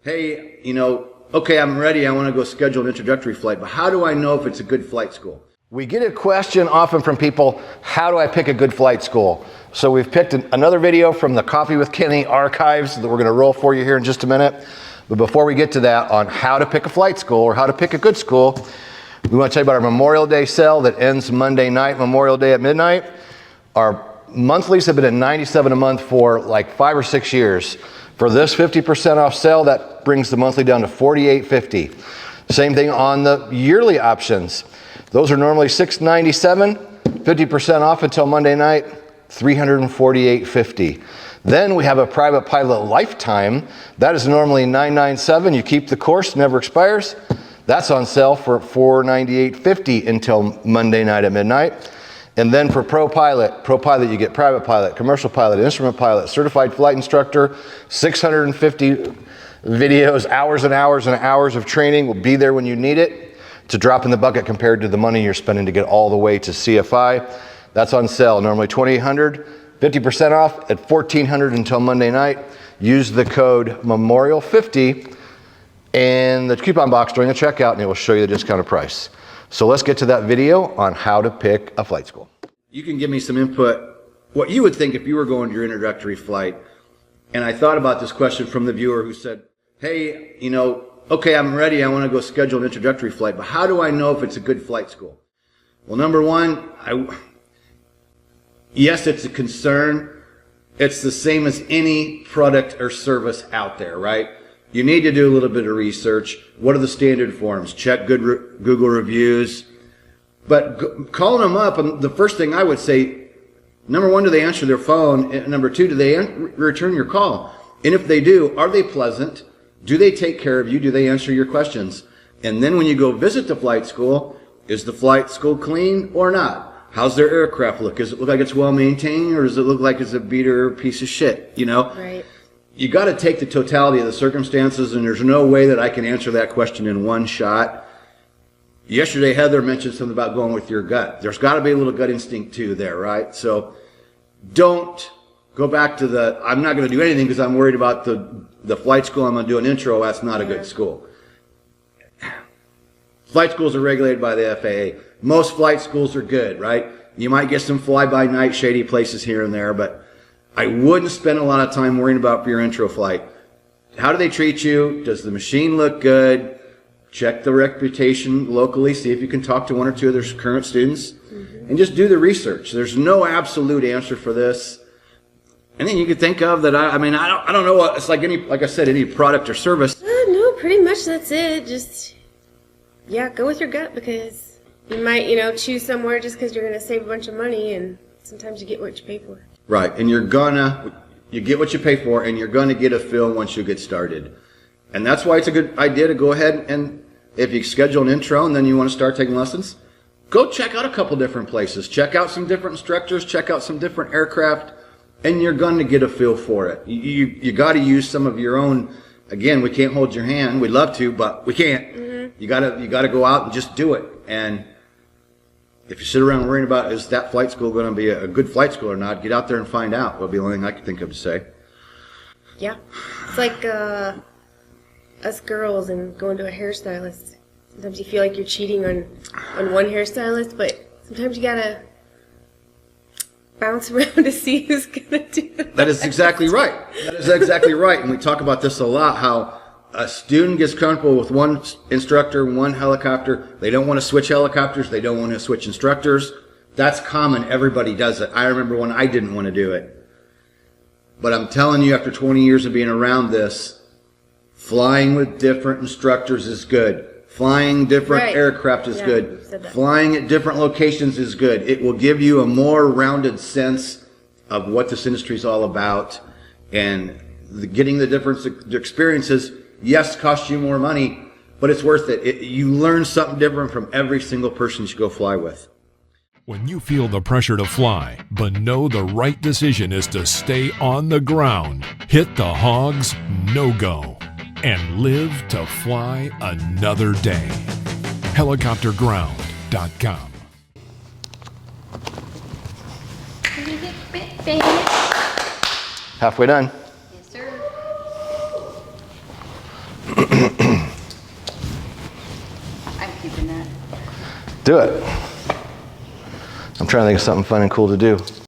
hey, okay, I'm ready. I want to go schedule an introductory flight, but how do I know if it's a good flight school? We get a question often from people, how do I pick a good flight school? So we've picked another video from the Coffee with Kenny archives that we're going to roll for you here in just a minute. But before we get to that on how to pick a flight school or how to pick a good school, we want to tell you about our Memorial Day sale that ends Monday night, Memorial Day at midnight. Our monthlies have been at $97 a month for like 5 or 6 years. For this 50% off sale, that brings the monthly down to $48.50. Same thing on the yearly options. Those are normally $697, 50% off until Monday night, $348.50. Then we have a private pilot lifetime. That is normally $997. You keep the course, never expires. That's on sale for $498.50 until Monday night at midnight. And then for Pro Pilot, you get private pilot, commercial pilot, instrument pilot, certified flight instructor, 650 videos, hours and hours and hours of training will be there when you need it. It's a drop in the bucket compared to the money you're spending to get all the way to CFI. That's on sale, normally $2,800, 50% off at $1,400 until Monday night. Use the code MEMORIAL50 in the coupon box during the checkout and it will show you the discounted price. So let's get to that video on how to pick a flight school. You can give me some input, what you would think if you were going to your introductory flight. And I thought about this question from the viewer who said, hey, okay, I'm ready. I want to go schedule an introductory flight, but how do I know if it's a good flight school? Well, number one, yes, it's a concern. It's the same as any product or service out there, right? You need to do a little bit of research. What are the standard forms? Check good Google reviews. But calling them up, the first thing I would say, number one, do they answer their phone? And number two, do they return your call? And if they do, are they pleasant? Do they take care of you? Do they answer your questions? And then when you go visit the flight school, is the flight school clean or not? How's their aircraft look? Does it look like it's well maintained or does it look like it's a beater piece of shit? Right. You got to take the totality of the circumstances, and there's no way that I can answer that question in one shot. Yesterday, Heather mentioned something about going with your gut. There's got to be a little gut instinct too there, right? So don't go back to I'm not going to do anything because I'm worried about the flight school. I'm going to do an intro. That's not a good school. Flight schools are regulated by the FAA. Most flight schools are good, right? You might get some fly-by-night shady places here and there, but I wouldn't spend a lot of time worrying about for your intro flight. How do they treat you? Does the machine look good? Check the reputation locally. See if you can talk to one or two of their current students. And just do the research. There's no absolute answer for this. Anything you could think of that I don't know what it's like like I said, any product or service. No, pretty much that's it. Just, go with your gut because you might, choose somewhere just because you're going to save a bunch of money and sometimes you get what you pay for. Right, and you get what you pay for, and you're gonna get a feel once you get started. And that's why it's a good idea to go ahead and, if you schedule an intro and then you want to start taking lessons, go check out a couple different places. Check out some different instructors, check out some different aircraft, and you're gonna get a feel for it. You gotta use some of your own, again, we can't hold your hand, we'd love to, but we can't. You gotta go out and just do it. And if you sit around worrying about is that flight school going to be a good flight school or not, get out there and find out. That'll be the only thing I can think of to say. Yeah. It's like us girls and going to a hairstylist. Sometimes you feel like you're cheating on one hairstylist, but sometimes you got to bounce around to see who's going to do it. That is exactly right. That is exactly right. And we talk about this a lot, how a student gets comfortable with one instructor, one helicopter. They don't want to switch helicopters. They don't want to switch instructors. That's common. Everybody does it. I remember when I didn't want to do it. But I'm telling you, after 20 years of being around this, flying with different instructors is good. Flying different aircraft is good. Flying at different locations is good. It will give you a more rounded sense of what this industry is all about. And getting the different experiences, yes, costs you more money, but it's worth it. You learn something different from every single person you go fly with. When you feel the pressure to fly, but know the right decision is to stay on the ground, hit the hogs, no-go, and live to fly another day. Helicopterground.com. Halfway done. Yes, sir. I'm keeping that. Do it. I'm trying to think of something fun and cool to do.